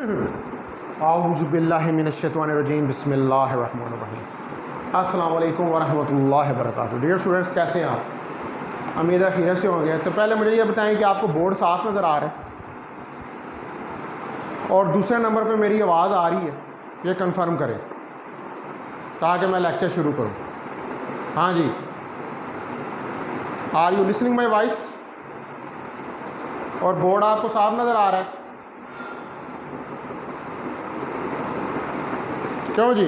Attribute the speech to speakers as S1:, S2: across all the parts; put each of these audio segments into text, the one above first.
S1: आऊज़ुबिल्लाहिमिनश्शैतानिर्रजीम बिस्मिल्लाहिर्रहमानिर्रहीम। अस्सलाम वालेकुम वरहमतुल्लाहि वबरकातुहू। डियर स्टूडेंट्स, कैसे हैं आप? उम्मीद है खैरियत से होंगे। तो पहले मुझे ये बताएं कि आपको बोर्ड साफ नज़र आ रहा है और दूसरे नंबर पे मेरी आवाज़ आ रही है, ये कंफर्म करें ताकि मैं लेक्चर शुरू करूं। हाँ जी, are you listening my voice? और बोर्ड आपको साफ नज़र आ रहा है? क्यों जी?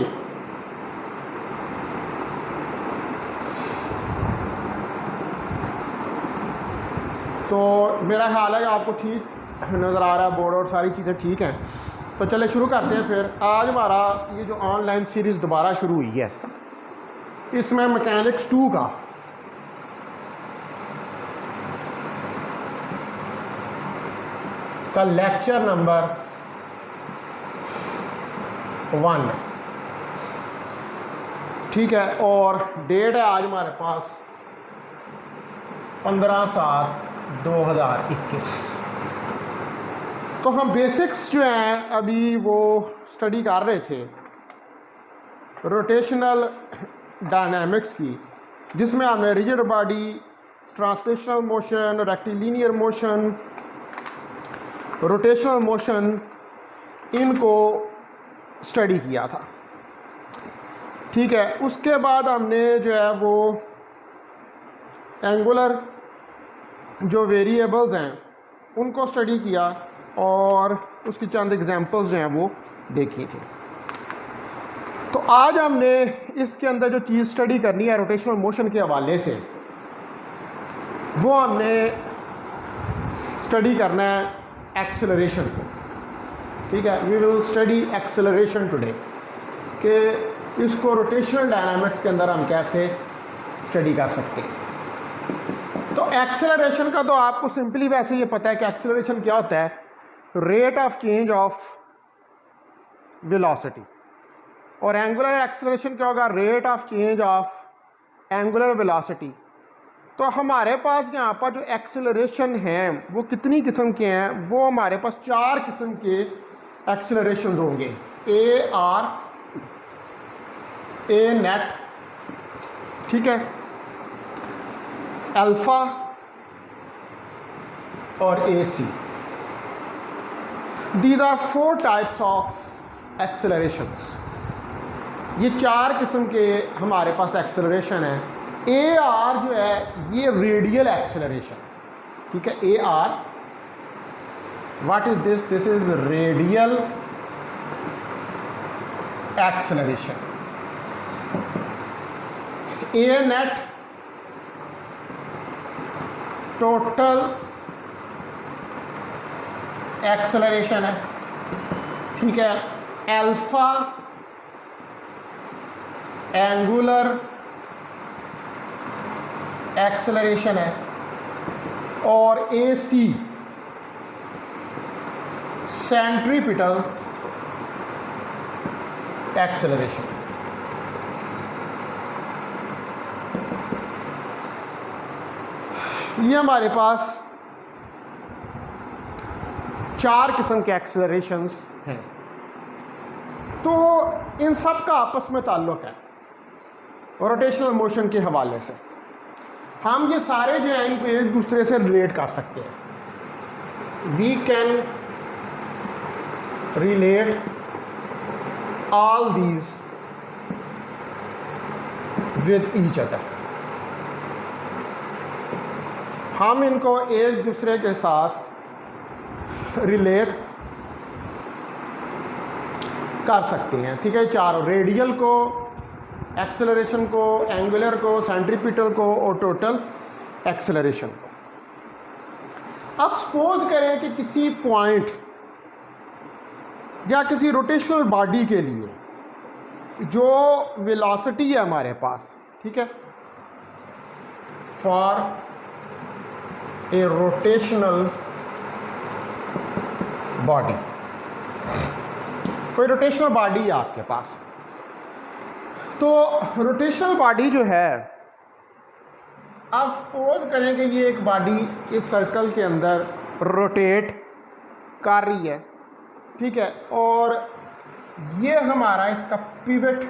S1: तो मेरा ख्याल है कि आपको ठीक नज़र आ रहा है बोर्ड और सारी चीज़ें ठीक हैं। तो चले शुरू करते हैं फिर। आज हमारा ये जो ऑनलाइन सीरीज़ दोबारा शुरू हुई है, इसमें मैकेनिक्स 2 का लेक्चर नंबर 1, ठीक है। और डेट है आज हमारे पास 15/7/2021। तो हम बेसिक्स जो हैं अभी वो स्टडी कर रहे थे रोटेशनल डायनामिक्स की, जिसमें हमने rigid body, translational motion, rectilinear motion, rotational motion, इनको स्टडी किया था, ठीक है। उसके बाद हमने जो है वो एंगुलर जो वेरिएबल्स हैं उनको स्टडी किया और उसकी चंद एग्जांपल्स जो हैं वो देखी थी। तो आज हमने इसके अंदर जो चीज़ स्टडी करनी है रोटेशनल मोशन के हवाले से, वो हमने स्टडी करना है एक्सेलरेशन को, ठीक है। We will study acceleration today, कि इसको रोटेशनल डायनामिक्स के अंदर हम कैसे स्टडी कर सकते हैं। तो एक्सेलरेशन का तो आपको सिंपली वैसे ये पता है कि एक्सेलरेशन क्या होता है, rate of change of velocity. और एंगुलर एक्सेलरेशन क्या होगा, rate of change of angular velocity. तो हमारे पास यहाँ पर जो एक्सेलरेशन हैं वो कितनी किस्म के हैं, वो हमारे पास 4 किस्म के एक्सेलरेशन होंगे। ए आर, ए नेट, ठीक है, अल्फा और A C. These are 4 types of accelerations. ये 4 किस्म के हमारे पास एक्सेलरेशन है। ए आर जो है ये रेडियल एक्सेलरेशन, ठीक है। A R, what is this? This is radial acceleration. A net, total acceleration है, ठीक है। अल्फा एंगुलर एक्सेलरेशन है और ए सी सेंट्रीपिटल एक्सेलरेशन। ये हमारे पास 4 किस्म के एक्सेलरेशंस हैं। तो इन सब का आपस में ताल्लुक है रोटेशनल मोशन के हवाले से। हम ये सारे जो हैं इनको एक दूसरे से रिलेट कर सकते हैं। We can relate all these with each other. हम इनको एक दूसरे के साथ रिलेट कर सकते हैं, ठीक है। चारों, रेडियल को, एक्सेलरेशन को, एंगुलर को, सेंट्रीपिटल को और टोटल एक्सेलरेशन को। अब सपोज करें कि किसी पॉइंट या किसी रोटेशनल बॉडी के लिए जो वेलोसिटी है हमारे पास, ठीक है, फॉर ए रोटेशनल बॉडी, कोई रोटेशनल बॉडी है आपके पास। तो रोटेशनल बॉडी जो है, आप सपोज करें कि ये एक बॉडी इस सर्कल के अंदर रोटेट कर रही है, ठीक है, और ये हमारा इसका पिवट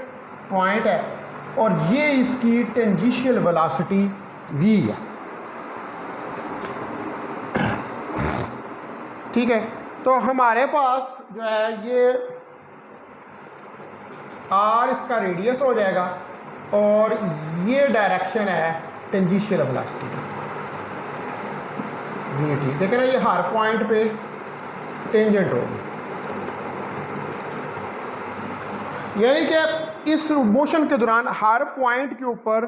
S1: पॉइंट है और ये इसकी टेंजिशियल वेलोसिटी v है। ठीक है, तो हमारे पास जो है ये r इसका रेडियस हो जाएगा और ये डायरेक्शन है टेंजिशियल वेलोसिटी की v। देखें ना, ये हर पॉइंट पे टेंजेंट होगी, यानी कि इस मोशन के दौरान हर पॉइंट के ऊपर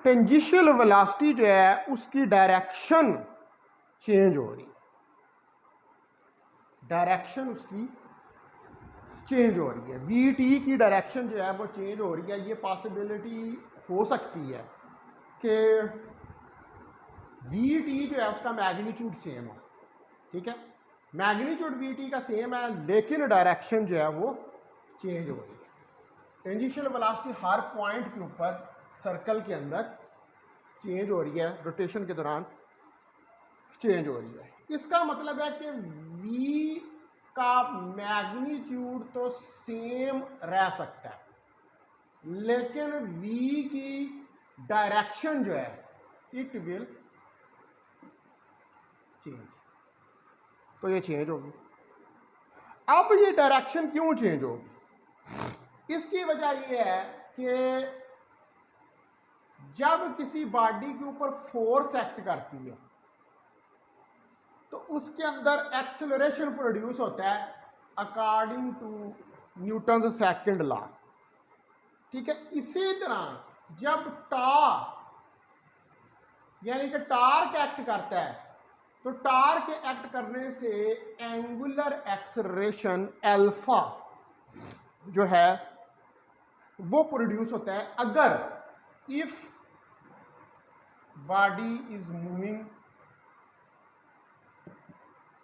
S1: टेंजिशियल वेलोसिटी जो है उसकी डायरेक्शन चेंज हो रही है, डायरेक्शन उसकी चेंज हो रही है, वी टी की डायरेक्शन जो है वो चेंज हो रही है। ये पॉसिबिलिटी हो सकती है कि वी टी जो है उसका मैग्नीट्यूड सेम हो। ठीक है, मैग्नीट्यूड वी टी का सेम है लेकिन डायरेक्शन जो है वो चेंज हो रही है। टेंजिशियल वेलोसिटी हर पॉइंट के ऊपर सर्कल के अंदर चेंज हो रही है, रोटेशन के दौरान चेंज हो रही है। इसका मतलब है कि v का मैग्नीट्यूड तो सेम रह सकता है लेकिन v की डायरेक्शन जो है इट विल चेंज, तो ये चेंज होगी। अब ये डायरेक्शन क्यों चेंज होगी? इसकी वजह यह है कि जब किसी बॉडी के ऊपर फोर्स एक्ट करती है तो उसके अंदर एक्सेलरेशन प्रोड्यूस होता है according to Newton second law. ठीक है, इसी तरह जब यानी कि टार्क एक्ट करता है तो टार्क एक्ट करने से एंगुलर एक्सेलरेशन अल्फा जो है वो प्रोड्यूस होता है अगर if body is moving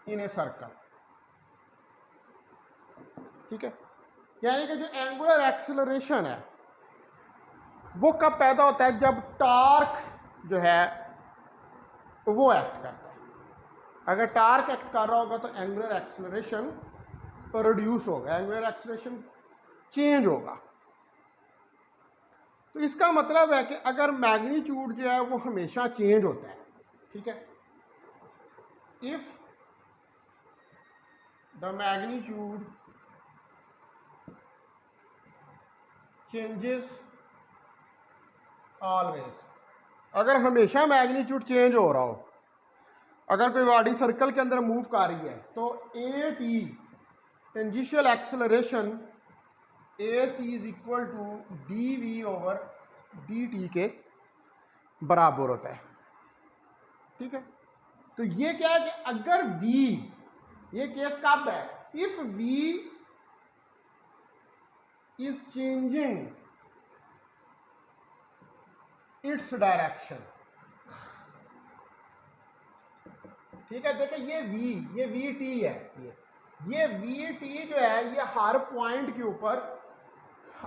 S1: in a circle. ठीक है, यानी कि जो एंगुलर एक्सेलरेशन है वो कब पैदा होता है? जब टार्क जो है वो एक्ट करता है। अगर टार्क एक्ट कर रहा होगा तो एंगुलर एक्सेलरेशन प्रोड्यूस होगा, एंगुलर एक्सेलरेशन चेंज होगा। तो इसका मतलब है कि अगर मैग्नीट्यूड जो है वो हमेशा चेंज होता है, ठीक है, if the magnitude changes always, अगर हमेशा मैग्नीट्यूड चेंज हो रहा हो, अगर कोई बॉडी सर्कल के अंदर मूव कर रही है तो a t tangential acceleration a C is equal to d we over D T के बराबर होता है। ठीक है, तो ये क्या है कि अगर v, ये केस कब है? If v is changing its direction. ठीक है, देखिए ये वी टी है, ये वी टी जो है ये हर पॉइंट के ऊपर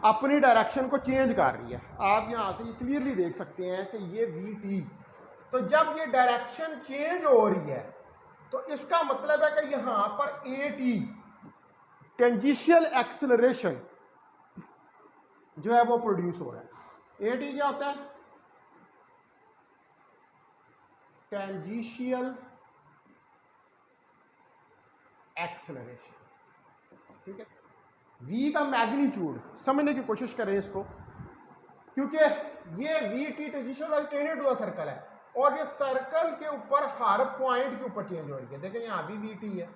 S1: अपनी डायरेक्शन को चेंज कर रही है। आप यहां से क्लियरली देख सकते हैं कि ये वी टी, तो जब ये डायरेक्शन चेंज हो रही है तो इसका मतलब है कि यहां पर ए टी टेंजिशियल एक्सेलरेशन जो है वो प्रोड्यूस हो रहा है। ए टी क्या होता है? टेंजिशियल एक्सेलरेशन। ठीक है, v का मैग्नीट्यूड समझने की कोशिश करें इसको, क्योंकि ये we t tangential tangent to the circle है और ये सर्कल के ऊपर हर पॉइंट के ऊपर चेंज हो रही है। देखिए यहां भी वी टी है,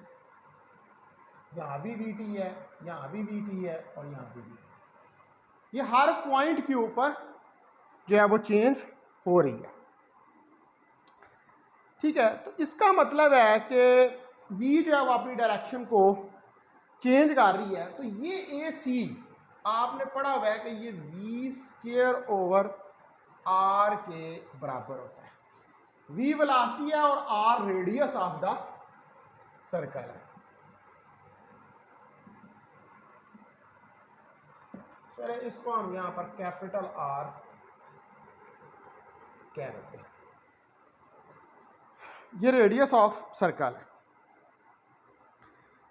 S1: यहां भी वी टी है, यहां भी वी टी है और यहां भी वी टी। ये हर पॉइंट के ऊपर जो है वो चेंज हो रही है। ठीक है, तो इसका मतलब है कि v जो है वो अपनी डायरेक्शन को चेंज कर रही है। तो ये ए सी आपने पढ़ा हुआ है कि ये v स्क्वायर ओवर r के बराबर होता है। v वेलोसिटी है और r radius of the circle है। चले इसको हम यहां पर कैपिटल R कह देते हैं, ये रेडियस ऑफ सर्कल है।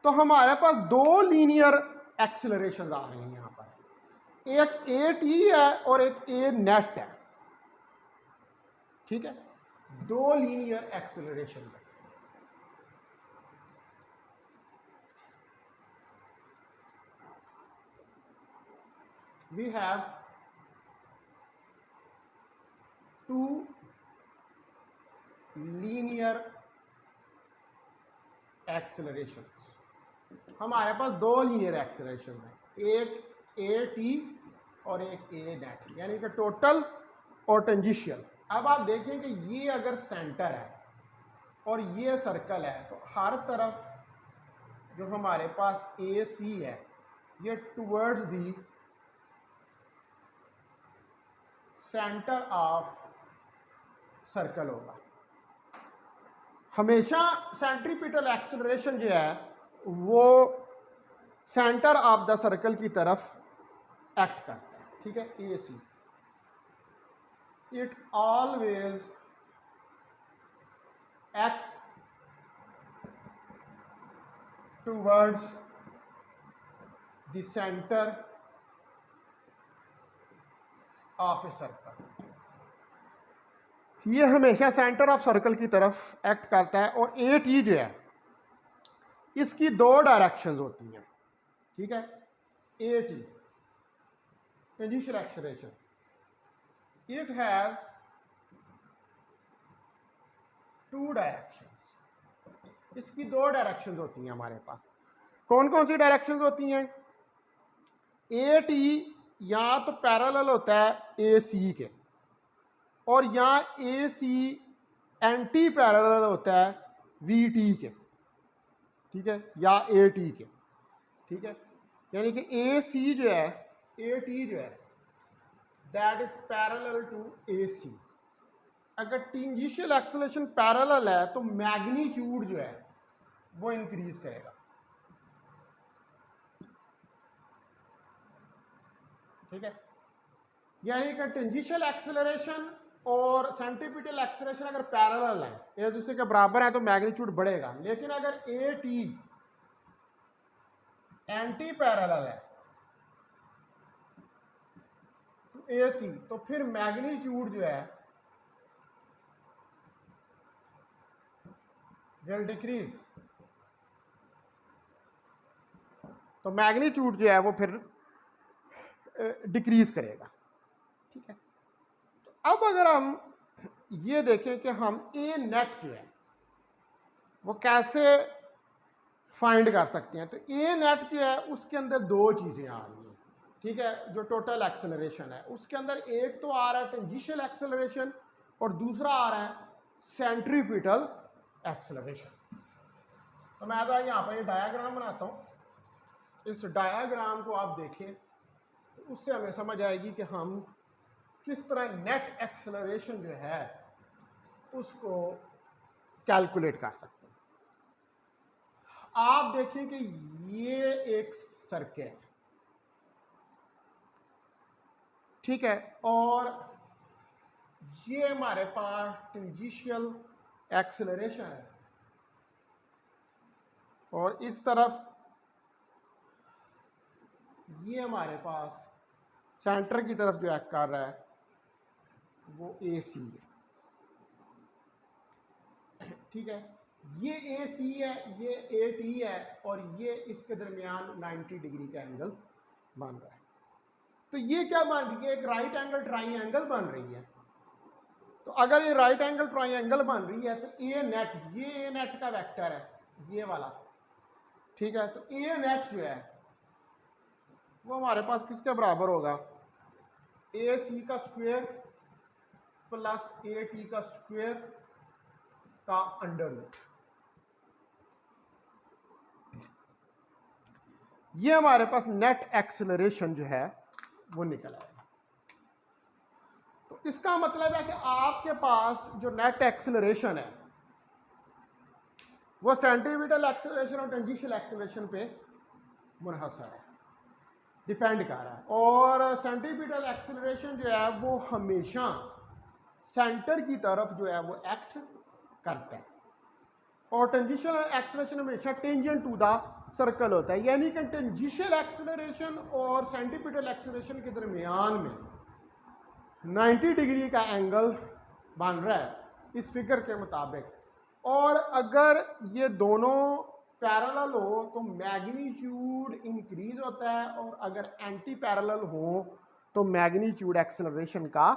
S1: तो हमारे पास दो लीनियर एक्सेलरेशन आ रही हैं यहाँ पर, एक ए टी है और एक ए नेट है, ठीक है, दो लीनियर एक्सेलरेशन है। We have two linear accelerations, हमारे पास दो लीनियर एक्सेलरेशन है, एक ए टी और एक ए नेट, यानी कि टोटल और टेंजिशियल। अब आप देखें कि ये अगर सेंटर है और ये सर्कल है तो हर तरफ जो हमारे पास ए सी है ये towards the centre of circle होगा। हमेशा सेंट्रीपिटल एक्सेलरेशन जो है वो सेंटर ऑफ द सर्कल की तरफ एक्ट करता है, ठीक है, a c. It always acts towards the centre of a circle, ये हमेशा सेंटर ऑफ सर्कल की तरफ एक्ट करता है। और ए टी जो है इसकी दो डायरेक्शंस होती हैं, ठीक है, A T tangential acceleration, it has two directions, इसकी दो डायरेक्शंस होती हैं हमारे पास। कौन कौन सी डायरेक्शंस होती हैं? ए टी या तो पैरेलल होता है ए सी के, और यहाँ ए सी एंटी पैरेलल होता है वी टी के, ठीक है, या ए टी के, ठीक है, यानी कि ए सी जो है, ए टी जो है दैट इज पैरेलल टू ए सी। अगर टेंजेंशियल एक्सेलरेशन पैरेलल है तो मैग्नीट्यूड जो है वो इंक्रीज करेगा, ठीक है, यानी कि टेंजेंशियल एक्सेलरेशन और सेंट्रीपिटल एक्सेलरेशन अगर पैरेलल है, एक दूसरे के बराबर है, तो मैग्नीट्यूड बढ़ेगा। लेकिन अगर ए टी एंटी पैरेलल है ए सी, तो फिर मैग्नीट्यूड जो है विल डिक्रीज, तो मैग्नीट्यूड जो है वो फिर डिक्रीज करेगा, ठीक है। तो अब अगर हम ये देखें कि हम ए नेट जो है वो कैसे फाइंड कर सकते हैं, तो ए नेट जो है उसके अंदर दो चीज़ें आ रही हैं, ठीक है, जो टोटल एक्सेलरेशन है उसके अंदर एक तो आ रहा है टेंजेंशियल एक्सेलरेशन और दूसरा आ रहा है सेंट्रीपिटल एक्सेलरेशन। तो मैं तो यहाँ पर ये डायग्राम बनाता हूँ, इस डायग्राम को आप देखें तो उससे हमें समझ आएगी कि हम किस तरह नेट एक्सेलरेशन जो है उसको कैलकुलेट कर सकते हैं। आप देखें कि ये एक सर्कल है, ठीक है, और ये हमारे पास टेंजेंशियल एक्सेलरेशन है, और इस तरफ ये हमारे पास सेंटर की तरफ जो एक्ट कर रहा है वो ए सी है, ठीक है, ये ए सी है, ये ए टी है, और ये इसके दरमियान 90 डिग्री का एंगल बन रहा है। तो ये क्या बन रही है? एक राइट एंगल ट्राइंगल बन रही है। तो अगर ये राइट एंगल ट्राइंगल बन रही है तो ए नेट, ये ए नेट का वेक्टर है ये वाला, ठीक है, तो ए नेट जो है वो हमारे पास किसके बराबर होगा? ए सी का स्क्वायर प्लस ए टी का स्क्वायर का अंडर रूट। ये हमारे पास नेट एक्सेलरेशन जो है वो निकल आएगा। तो इसका मतलब है कि आपके पास जो नेट एक्सेलरेशन है वो सेंट्रीपिटल एक्सेलरेशन और टेंजेंशियल एक्सेलरेशन पे मुनहसर है, डिपेंड कर रहा है। और सेंट्रीपिटल एक्सेलरेशन जो है वो हमेशा सेंटर की तरफ जो है वो एक्ट करता है, और टेंजिशियल एक्सेलरेशन हमेशा टेंजेंट टू द सर्कल होता है, यानी कि टेंजिशियल एक्सेलरेशन और सेंटीपिटल एक्सेलरेशन के दरमियान में 90 डिग्री का एंगल बन रहा है इस फिगर के मुताबिक। और अगर ये दोनों पैरेलल हो तो मैग्नीट्यूड इंक्रीज होता है, और अगर एंटी पैरेलल हो तो मैग्नीट्यूड एक्सेलरेशन का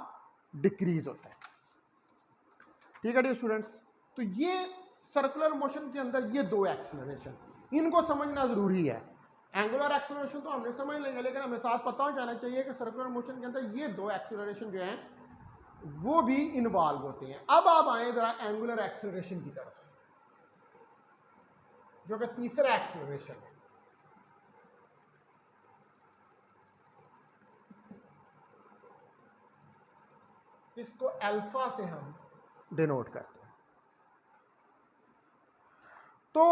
S1: डिक्रीज होता है। ठीक है डियर स्टूडेंट्स, तो ये सर्कुलर मोशन के अंदर ये दो एक्सेलरेशन, इनको समझना जरूरी है। एंगुलर एक्सेलरेशन तो हमने समझ लेंगे, लेकिन हमें साथ पता हो जाना चाहिए कि सर्कुलर मोशन के अंदर ये दो एक्सेलरेशन जो हैं वो भी इन्वॉल्व होते हैं। अब आप आए जरा एंगुलर एक्सेलरेशन की तरफ, जो कि तीसरा एक्सेलरेशन है। इसको अल्फा से हम डिनोट करते हैं। तो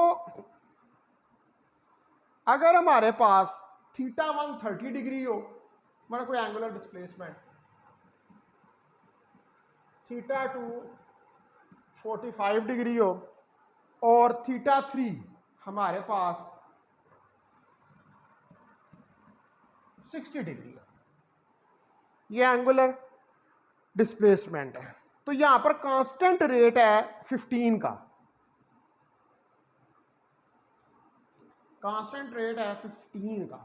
S1: अगर हमारे पास थीटा 130 डिग्री हो, मतलब कोई एंगुलर डिस्प्लेसमेंट, थीटा 2 45 डिग्री हो, और थीटा 3 हमारे पास 60 डिग्री हो, ये एंगुलर डिस्प्लेसमेंट है। तो यहां पर कांस्टेंट रेट है 15 का, कांस्टेंट रेट है 15 का।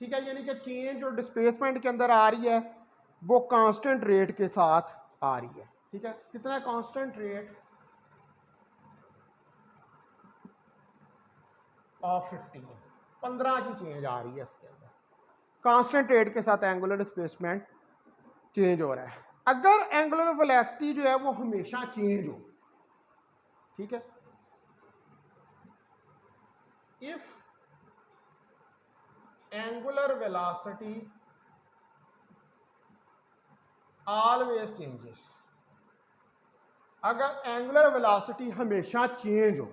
S1: ठीक है, यानी कि चेंज और डिस्प्लेसमेंट के अंदर आ रही है वो कांस्टेंट रेट के साथ आ रही है। ठीक है, कितना कांस्टेंट रेट ऑफ 15 की चेंज आ रही है इसके अंदर, कांस्टेंट रेट के साथ एंगुलर डिस्प्लेसमेंट चेंज हो रहा है। अगर एंगुलर वेलोसिटी जो है वो हमेशा चेंज हो, ठीक है, if angular velocity always changes, अगर एंगुलर वेलोसिटी हमेशा चेंज हो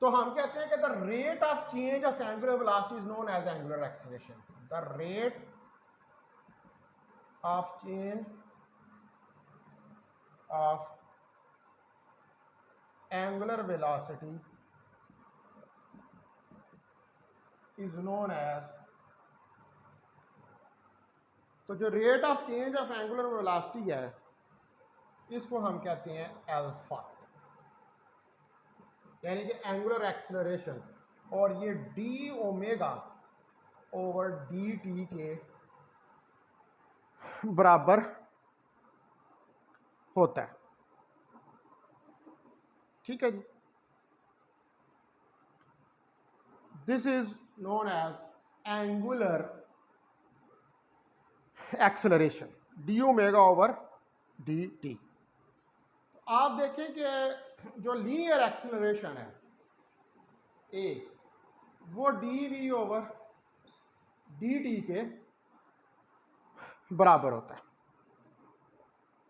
S1: तो हम कहते हैं कि the rate of change of angular velocity is known as angular acceleration. The rate of change of angular velocity is known as, तो जो rate of change of angular velocity है इसको हम कहते हैं अल्फा, यानी कि एंगुलर एक्सेलरेशन, और ये d omega over D T के बराबर होता है। ठीक है जी, this is known as angular acceleration, d omega over D t. आप देखें कि जो लीनियर एक्सेलरेशन है ए, वो d we over D T के बराबर होता है।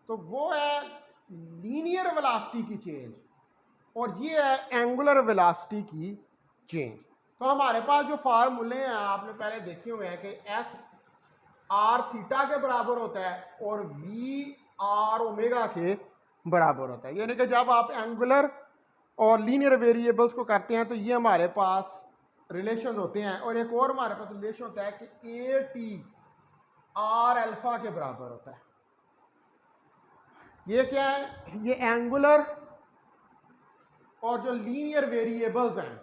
S1: तो वो है लीनियर वेलोसिटी की चेंज, और ये है एंगुलर वेलोसिटी की चेंज। तो हमारे पास जो फार्मूले हैं आपने पहले देखे हुए हैं कि एस आर थीटा के बराबर होता है और वी आर ओमेगा के बराबर होता है, यानी कि जब आप एंगुलर और लीनियर वेरिएबल्स को करते हैं तो ये हमारे पास रिलेशन होते हैं। और एक और हमारे पास रिलेशन होता है कि ए टी आर अल्फा के बराबर होता है। ये क्या है, ये एंगुलर और जो लीनियर वेरिएबल्स हैं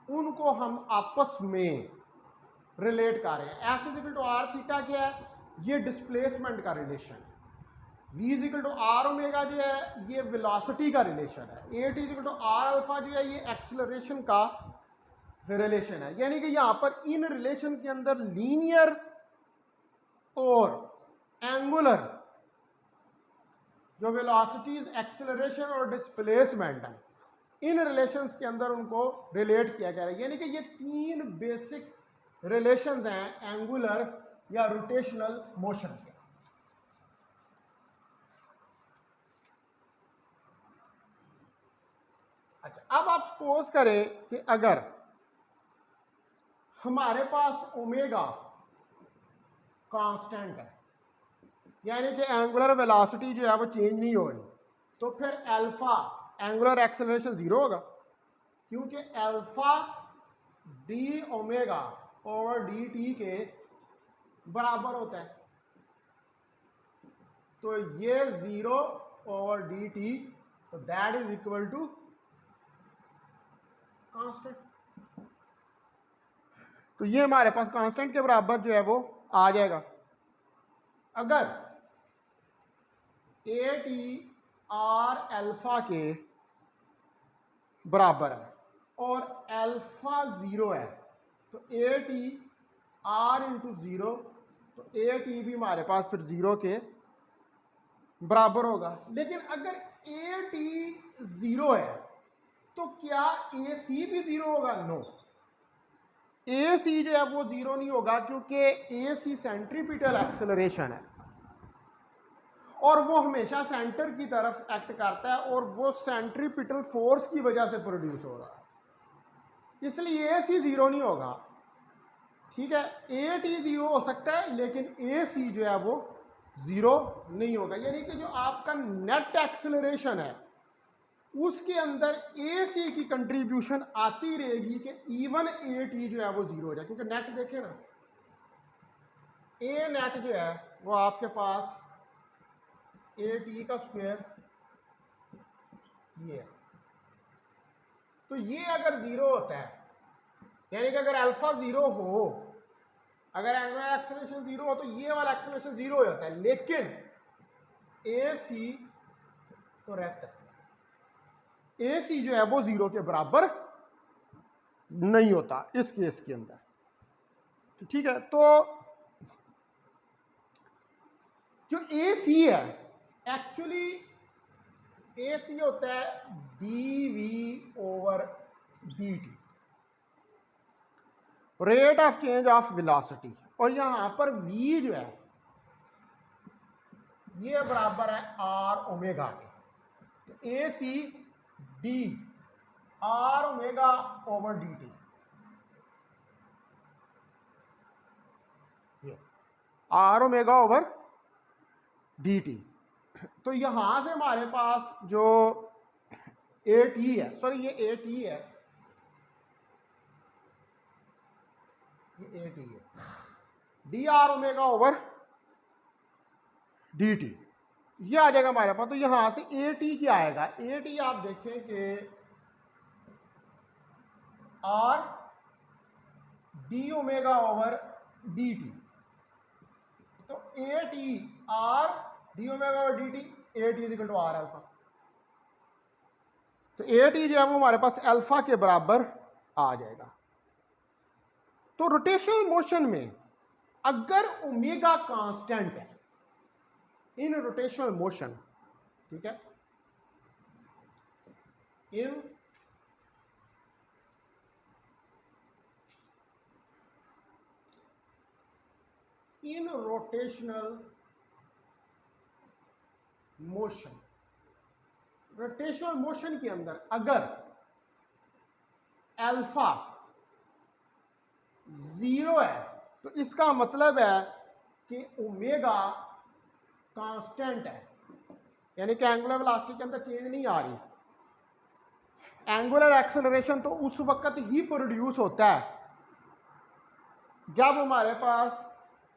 S1: उनको हम आपस में रिलेट कर रहे हैं। S is equal to R theta क्या है, ये डिस्प्लेसमेंट का relation, v is equal to are omega जो है ये वेलोसिटी का रिलेशन है, A T is equal to are alpha जो है ये एक्सेलरेशन का रिलेशन है। यानी कि यहां पर इन रिलेशन के अंदर लीनियर और एंगुलर जो वेलोसिटीज एक्सेलरेशन और डिस्प्लेसमेंट है, इन रिलेशंस के अंदर उनको रिलेट किया गया है। यानी कि ये तीन बेसिक रिलेशंस हैं एंगुलर या रोटेशनल मोशन के। अच्छा, अब आप सपोज करें कि अगर हमारे पास ओमेगा कांस्टेंट है, यानी कि एंगुलर वेलोसिटी जो है वो चेंज नहीं हो रही, तो फिर अल्फा एंगुलर एक्सेलरेशन जीरो होगा, क्योंकि alpha D omega over D T के बराबर होता है। तो ये जीरो ओवर डी टी, तो that is equal to constant. तो ये हमारे पास कांस्टेंट के बराबर जो है वो आ जाएगा। अगर ए टी आर अल्फा के बराबर है और अल्फा जीरो है, तो a t are into zero, तो ए टी भी हमारे पास फिर जीरो के बराबर होगा। लेकिन अगर ए टी जीरो है तो क्या ए सी भी जीरो होगा? नो, ए सी जो है वो जीरो नहीं होगा, क्योंकि ए सी सेंट्रीपिटल एक्सेलरेशन है और वो हमेशा सेंटर की तरफ एक्ट करता है और वो सेंट्रीपिटल फोर्स की वजह से प्रोड्यूस हो रहा है, इसलिए ए सी जीरो नहीं होगा। ठीक है, ए टी जीरो हो सकता है लेकिन ए सी जो है वो जीरो नहीं होगा। यानी कि जो आपका नेट एक्सेलरेशन है उसके अंदर ए सी की कंट्रीब्यूशन आती रहेगी कि इवन ए टी जो है वो जीरो हो जाए, क्योंकि नेट देखें ना, ए नेट जो है वो आपके पास ए टी का स्क्वायर ये है। तो ये अगर जीरो होता है, यानी कि अगर अल्फा जीरो हो, अगर एंगुलर एक्सेलरेशन जीरो हो, तो ये वाला एक्सेलरेशन जीरो हो जाता है, लेकिन ए सी तो रहता है। ए सी जो है वो जीरो के बराबर नहीं होता इस केस के अंदर। ठीक है, तो जो ए सी है एक्चुअली ए सी होता है D we over D T, rate of change of velocity, और यहां पर v जो है ये बराबर है आर ओमेगा के। तो ए c d r omega over D t, ये r omega over D T. तो यहां से हमारे पास जो ए टी है, सॉरी ये ए टी है, ये ए टी है, D r omega over D t, ये आ जाएगा हमारे पास। तो यहां से ए टी क्या आएगा? ए टी आप देखें कि r d omega over D T, तो a t r d omega over D t, a T is equal to are alpha. तो ए टी जो है वो हमारे पास अल्फा के बराबर आ जाएगा। तो रोटेशनल मोशन में अगर ओमेगा कांस्टेंट है इन रोटेशनल मोशन, ठीक है, in rotational motion, rotational motion के अंदर अगर अल्फा जीरो है तो इसका मतलब है कि ओमेगा कांस्टेंट है, यानी कि एंगुलर वेलोसिटी के अंदर चेंज नहीं आ रही। एंगुलर एक्सेलरेशन तो उस वक्त ही प्रोड्यूस होता है जब हमारे पास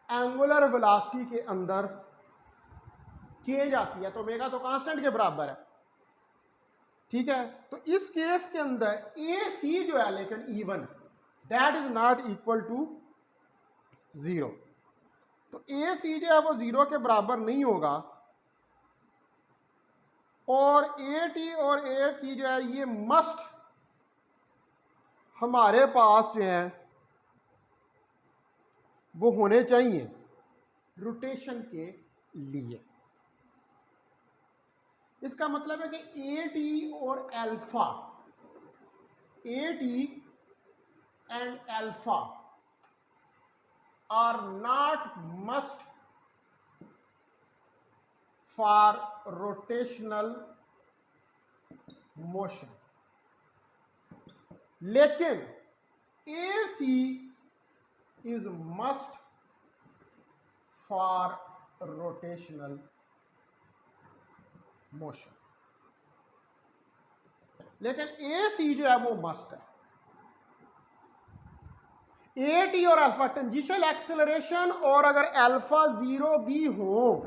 S1: एंगुलर वेलोसिटी के अंदर चेंज आती है, तो ओमेगा तो कांस्टेंट के बराबर है। ठीक है, तो इस केस के अंदर ए सी जो है लेकिन even, that is not equal to zero. तो ए सी जो है वो जीरो के बराबर नहीं होगा, और ए टी और ए टी जो है ये मस्ट हमारे पास जो है वो होने चाहिए रोटेशन के लिए। इसका मतलब है कि ए टी और alpha, A T and alpha are not must for rotational motion, लेकिन AC is must for rotational motion। लेकिन ए सी जो है वो मस्ट है। ए टी और अल्फा टेंजेंशियल एक्सेलरेशन, और अगर अल्फा 0 भी हो,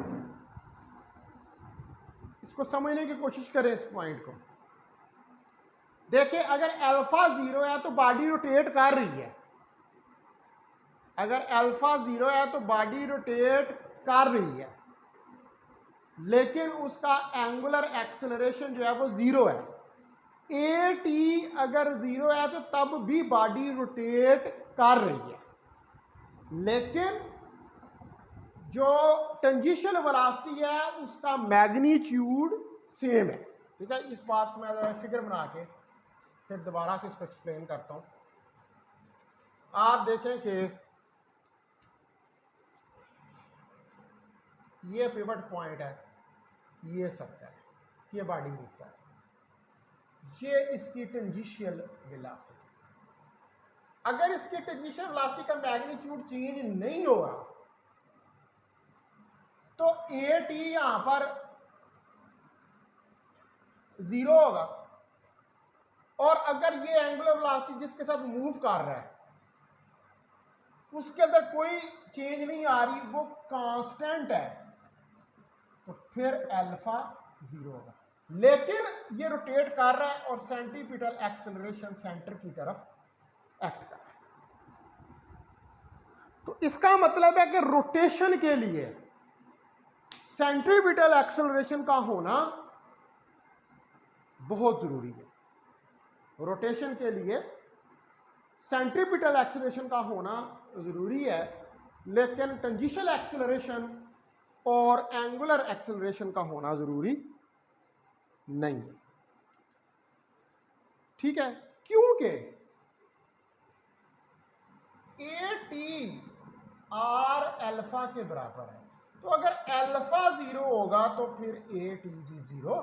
S1: इसको समझने की कोशिश करें इस पॉइंट को। देखिए अगर अल्फा 0 है तो बॉडी रोटेट कर रही है, अगर अल्फा 0 है तो बॉडी रोटेट कर रही है, लेकिन उसका एंगुलर एक्सेलरेशन जो है वो 0 है। ए टी अगर 0 है तो तब भी बॉडी रोटेट कर रही है, लेकिन जो टेंजेंशियल वेलोसिटी है उसका मैग्नीट्यूड सेम है। ठीक है, इस बात को मैं फिगर बना के फिर दोबारा से इसको एक्सप्लेन करता हूं। आप देखें कि ये पिवट पॉइंट है, ये सर्कल है, ये बॉडी मूव कर है, ये इसकी टेंजेंशियल वेलोसिटी। अगर इसकी टेंजेंशियल वेलोसिटी का मैग्नीट्यूड चेंज नहीं हो रहा तो ए टी यहां पर 0 होगा, और अगर ये एंगुलर वेलोसिटी जिसके साथ मूव कर रहा है उसके अंदर कोई चेंज नहीं आ रही, वो कांस्टेंट है, तो फिर अल्फा 0 होगा। लेकिन ये रोटेट कर रहा है और सेंट्रीपिटल एक्सेलरेशन सेंटर की तरफ एक्ट कर रहा है। तो इसका मतलब है कि रोटेशन के लिए सेंट्रीपिटल एक्सेलरेशन का होना बहुत जरूरी है। रोटेशन के लिए सेंट्रीपिटल एक्सेलरेशन का होना जरूरी है, लेकिन टेंजेंशियल एक्सेलरेशन और एंगुलर एक्सेलरेशन का होना जरूरी नहीं है। ठीक है, क्योंकि ए टी आर अल्फा के बराबर है, तो अगर अल्फा 0 होगा तो फिर ए टी भी 0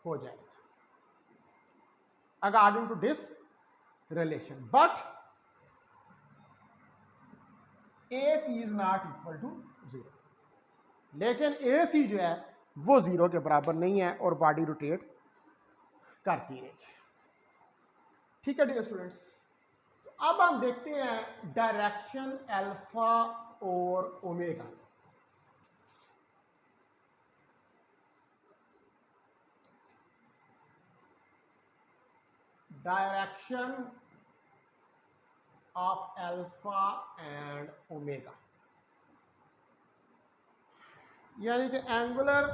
S1: हो जाएगा according to this relation. But A C is not equal to 0, लेकिन ए सी जो है वो 0 के बराबर नहीं है और बॉडी रोटेट करती रहेगी। ठीक है डियर स्टूडेंट्स, तो अब हम देखते हैं डायरेक्शन अल्फा और omega. Direction of alpha and omega, यानी कि एंगुलर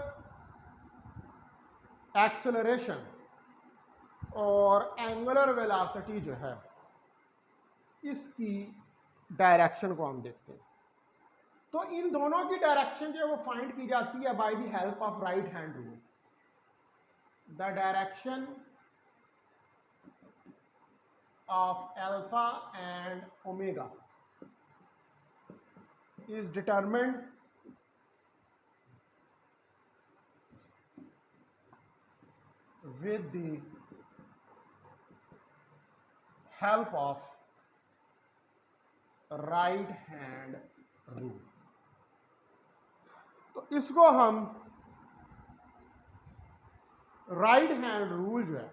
S1: एक्सेलरेशन और एंगुलर वेलोसिटी जो है इसकी डायरेक्शन को हम देखते हैं। तो इन दोनों की डायरेक्शन जो है वो फाइंड की जाती है by the help of right hand rule. The direction of alpha and omega is determined with the help of right hand rule। तो इसको हम राइट हैंड रूल जो है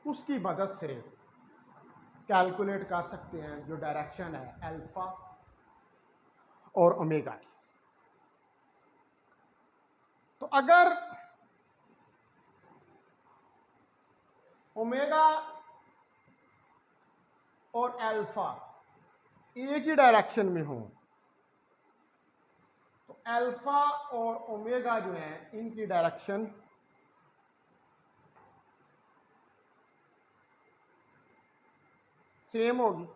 S1: उसकी मदद से कैलकुलेट कर सकते हैं, जो डायरेक्शन है अल्फा और ओमेगा की। तो अगर ओमेगा और अल्फा एक ही डायरेक्शन में हो तो अल्फा और ओमेगा जो है इनकी डायरेक्शन सेम होगी,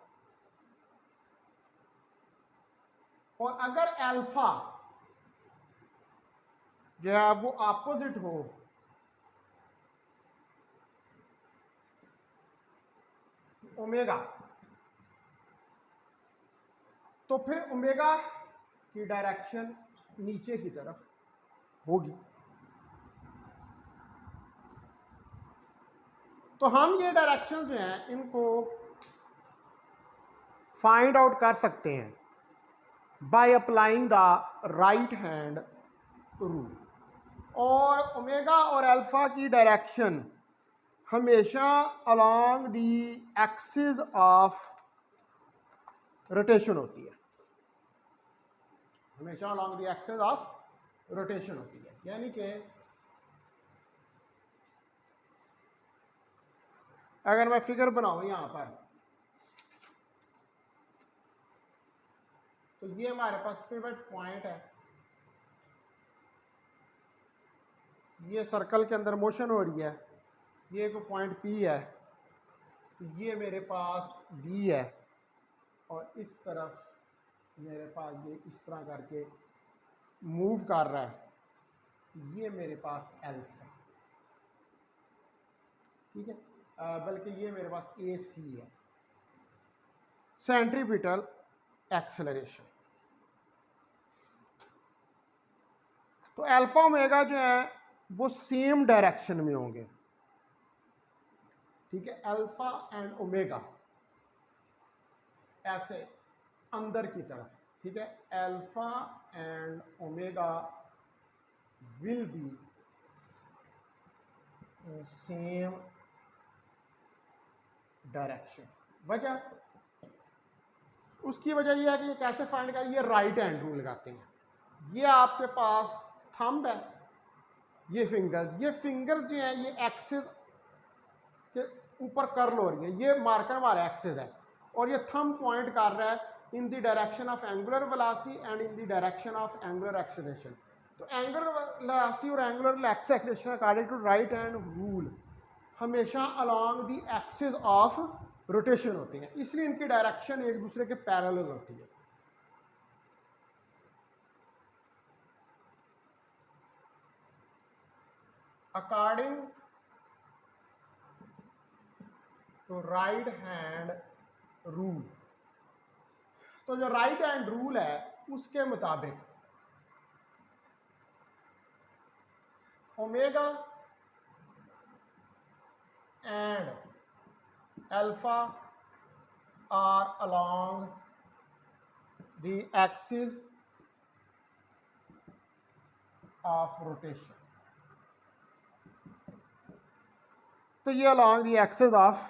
S1: और अगर अल्फा जो है वो ऑपोजिट हो ओमेगा, तो फिर ओमेगा की डायरेक्शन नीचे की तरफ होगी। तो हम ये डायरेक्शन जो हैं इनको फाइंड आउट कर सकते हैं by applying the right hand rule. और ओमेगा और अल्फा की डायरेक्शन हमेशा along the axis of rotation होती है, हमेशा along the axis of rotation होती है। यानी कि अगर मैं फिगर बनाऊं यहां पर, तो ये हमारे पास पिवट पॉइंट है, ये सर्कल के अंदर मोशन हो रही है, ये कोई पॉइंट पी है, तो ये मेरे पास वी है, और इस तरफ मेरे पास ये इस तरह करके मूव कर रहा है, ये मेरे पास एल्फ है, ठीक है। बल्कि ये मेरे पास ए सी है, सेंट्रीपिटल एक्सेलरेशन। तो अल्फा ओमेगा जो है वो सेम डायरेक्शन में होंगे, ठीक है। अल्फा एंड ओमेगा ऐसे अंदर की तरफ, ठीक है। Alpha and omega will be same direction. वजह, उसकी वजह यह है कि ये कैसे फाइंड करें, ये राइट हैंड रूल लगाते हैं। ये आपके पास थंब है, ये फिंगर्स जो है ये एक्सिस के ऊपर कर्ल हो रही है, ये मार्कर वाला एक्सिस है, और ये थंब पॉइंट कर रहा है in the direction of angular velocity and in the direction of angular acceleration. तो एंगुलर वेलोसिटी और angular acceleration according to right hand rule हमेशा along the axis of rotation होते हैं, इसलिए इनकी डायरेक्शन एक दूसरे के पैरेलल होती है। According to right hand rule, तो जो राइट हैंड रूल है उसके मुताबिक omega and alpha are along the axis of rotation. तो ये along the axis of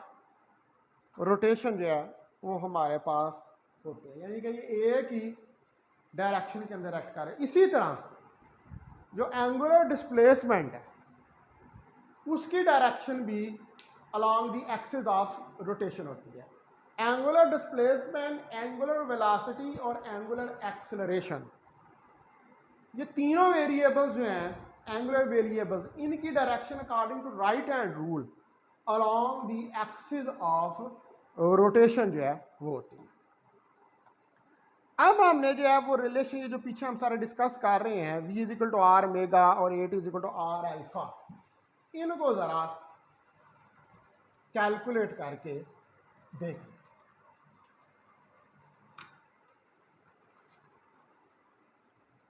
S1: rotation जो है वो हमारे पास होते हैं, यानी कि ये एक ही डायरेक्शन के अंदर एक्ट कर रहे हैं। इसी तरह जो एंगुलर डिस्प्लेसमेंट है उसकी डायरेक्शन भी along the axis of rotation होती है। एंगुलर डिस्प्लेसमेंट, एंगुलर वेलोसिटी और एंगुलर एक्सेलरेशन, ये तीनों वेरिएबल्स जो हैं एंगुलर वेरिएबल्स, इनकी direction according to right hand rule along the axis of rotation जो है वो होती है। अब हमने जो है वो रिलेशन जो पीछे हम सारे डिस्कस कर रहे हैं, v is equal to r omega और at is equal to are alpha, इनको ज़रा कैलकुलेट करके देखें।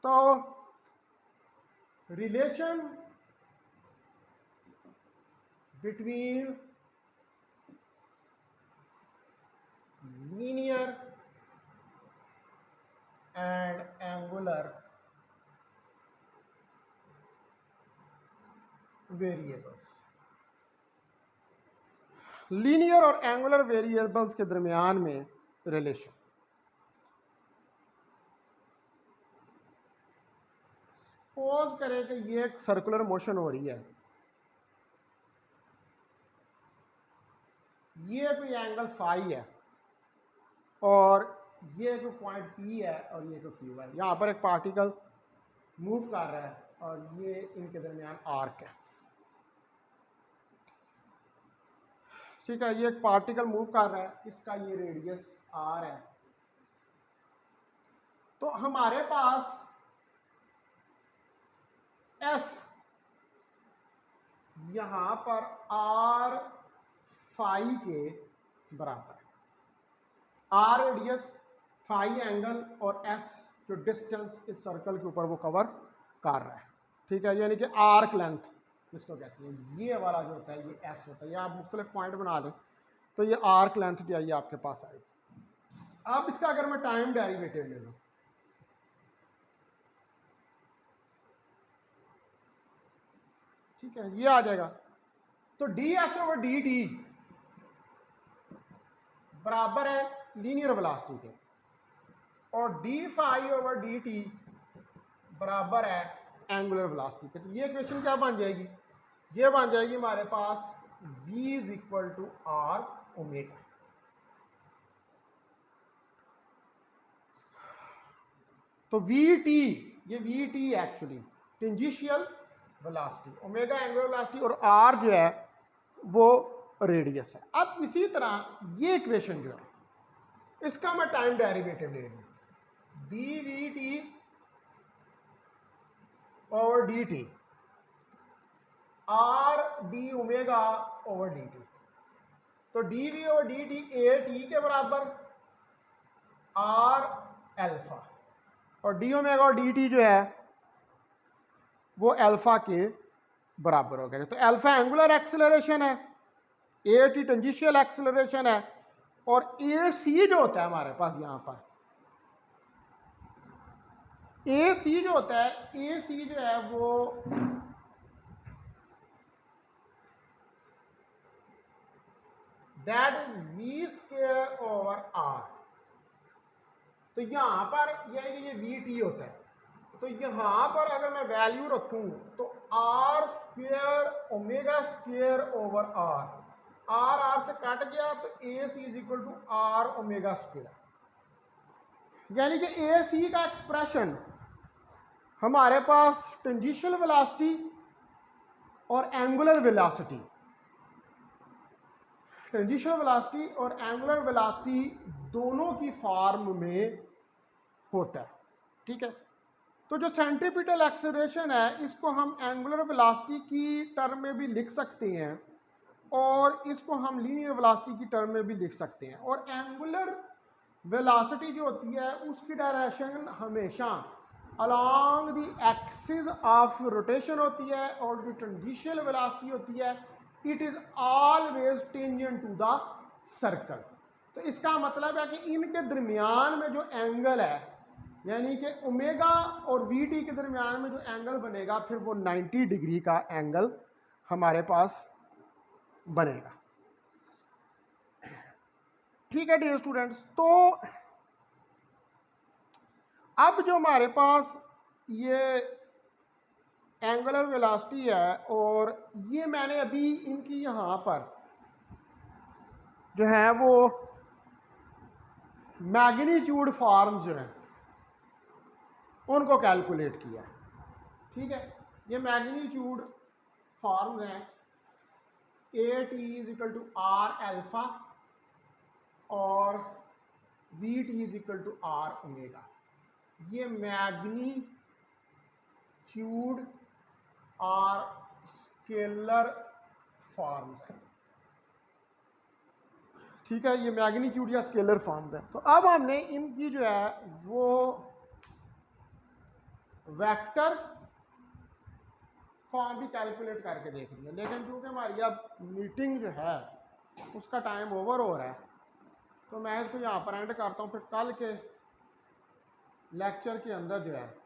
S1: तो relation between linear and angular variables, linear और एंगुलर वेरिएबल्स के दरमियान में रिलेशन। सपोज करें कि ये एक सर्कुलर मोशन हो रही है, ये कोई एंगल फाई है और ये कोई पॉइंट पी है और ये कोई क्यू है, यहाँ पर एक पार्टिकल मूव कर रहा है और ये इनके दरमियान आर्क है, ठीक है। ये एक पार्टिकल मूव कर रहा है, इसका ये रेडियस आर है। तो हमारे पास एस यहां पर आर फाई के बराबर है, आर रेडियस, फाई एंगल और एस जो डिस्टेंस इस सर्कल के ऊपर वो कवर कर रहा है, ठीक है। यानी कि आर्क लेंथ जिसको कहते हैं, ये वाला जो होता है ये एस होता है, या आप मुख्तलिफ पॉइंट बना लें तो ये आर्क लेंथ जो है ये आपके पास आएगी। अब इसका अगर मैं टाइम डेरिवेटिव ले लूँ, ठीक है, ये आ जाएगा। तो D S over D T बराबर है लीनियर वेलोसिटी के, और D phi over D T बराबर है एंगुलर वेलोसिटी के। तो ये इक्वेशन क्या बन जाएगी? ये बन जाएगी हमारे पास v is equal to are omega. तो वी टी, ये we T actually tangential velocity, omega angular velocity, और आर जो है वो रेडियस है। अब इसी तरह ये इक्वेशन जो है इसका मैं टाइम डेरिवेटिव ले लूँ, d v t over D t r d omega over D T. तो d we over D t a t के बराबर, आर एल्फा, और डी ओमेगा और डी टी जो है वो एल्फा के बराबर हो गया। तो एल्फा एंगुलर एक्सेलरेशन है, ए टी टेंजेंशियल एक्सेलरेशन है, और ए सी जो होता है हमारे पास यहां पर, ए सी जो होता है, ए सी जो है वो that is V square over R. तो यहां पर यानी कि ये वी टी होता है, तो यहां पर अगर मैं वैल्यू रखूं तो r square omega square over r, r से कट गया तो ए सी is equal to are omega square. यानी कि ए सी का एक्सप्रेशन हमारे पास टेंजेंशियल वेलोसिटी और एंगुलर वेलोसिटी, टेंजेंशियल वेलोसिटी और एंगुलर वेलोसिटी दोनों की फॉर्म में होता है। ठीक है, तो जो सेंट्रीपिटल एक्सेलरेशन है इसको हम एंगुलर वेलोसिटी की टर्म में भी लिख सकते हैं, और इसको हम लीनियर वेलोसिटी की टर्म में भी लिख सकते हैं। और एंगुलर वेलोसिटी जो होती है उसकी डायरेक्शन हमेशा along the axis of rotation होती है, और जो टेंजेंशियल वेलोसिटी होती है it is always tangent to the circle. तो इसका मतलब है कि इनके दरमियान में जो एंगल है, यानी कि ओमेगा और वी टी के दरमियान में जो एंगल बनेगा फिर वो 90 डिग्री का एंगल हमारे पास बनेगा। ठीक है डियर स्टूडेंट्स, तो अब जो हमारे पास ये एंगुलर वेलोसिटी है, और ये मैंने अभी इनकी यहाँ पर जो है वो मैग्नीट्यूड फॉर्म्स जो हैं उनको कैलकुलेट किया। ठीक है, ये मैग्नीट्यूड फॉर्म्स हैं, a T is equal to r alpha और v t is equal to are omega. ये मैग्नीट्यूड और स्केलर फॉर्म्स है। ठीक है, ये मैग्नीट्यूड या स्केलर फॉर्म्स है। तो अब हमने इनकी जो है वो वेक्टर फॉर्म भी कैलकुलेट करके देख लिया, लेकिन क्योंकि हमारी अब मीटिंग जो है उसका टाइम ओवर हो रहा है, तो मैं इसको यहाँ पर एंड करता हूँ। फिर कल के लेक्चर के अंदर जो है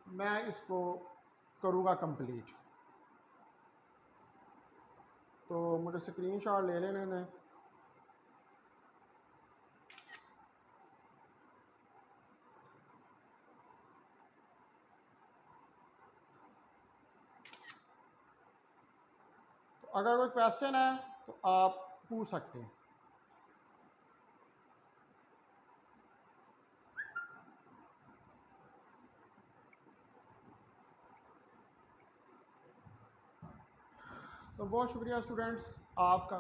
S1: मैं इसको करूँगा कंप्लीट। तो मुझे स्क्रीनशॉट ले लेने हैं। तो अगर कोई क्वेश्चन है तो आप पूछ सकते हैं। तो बहुत शुक्रिया स्टूडेंट्स आपका।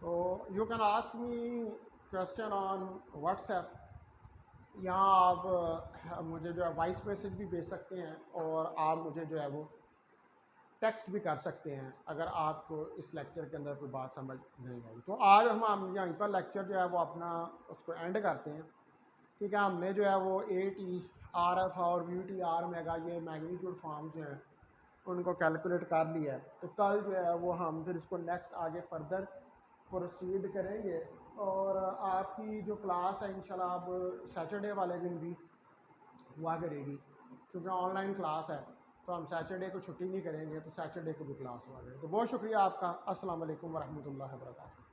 S1: तो you can ask me question on WhatsApp, यहाँ आप मुझे जो है वॉइस मैसेज भी भेज सकते हैं, और आप मुझे जो है वो टेक्स्ट भी कर सकते हैं अगर आपको इस लेक्चर के अंदर कोई बात समझ नहीं आई। तो आज हम यहीं पर लेक्चर जो है वो अपना उसको एंड करते हैं। ठीक है, हमने जो है वो ए टी आर एफ और वी टी आर मेगा ये मैग्नीट्यूड फॉर्म्स जो हैं उनको कैलकुलेट कर लिया है। तो कल जो है वो हम फिर इसको नेक्स्ट आगे फर्दर प्रोसीड करेंगे, और आपकी जो क्लास है इंशाल्लाह अब सैटरडे वाले दिन भी हुआ करेगी। चूँकि ऑनलाइन क्लास है तो हम सैटरडे को छुट्टी नहीं करेंगे, तो सैटरडे को भी क्लास हुआ है। तो बहुत शुक्रिया आपका। अस्सलाम वालेकुम वरहमतुल्लाहि वबरकातुहू।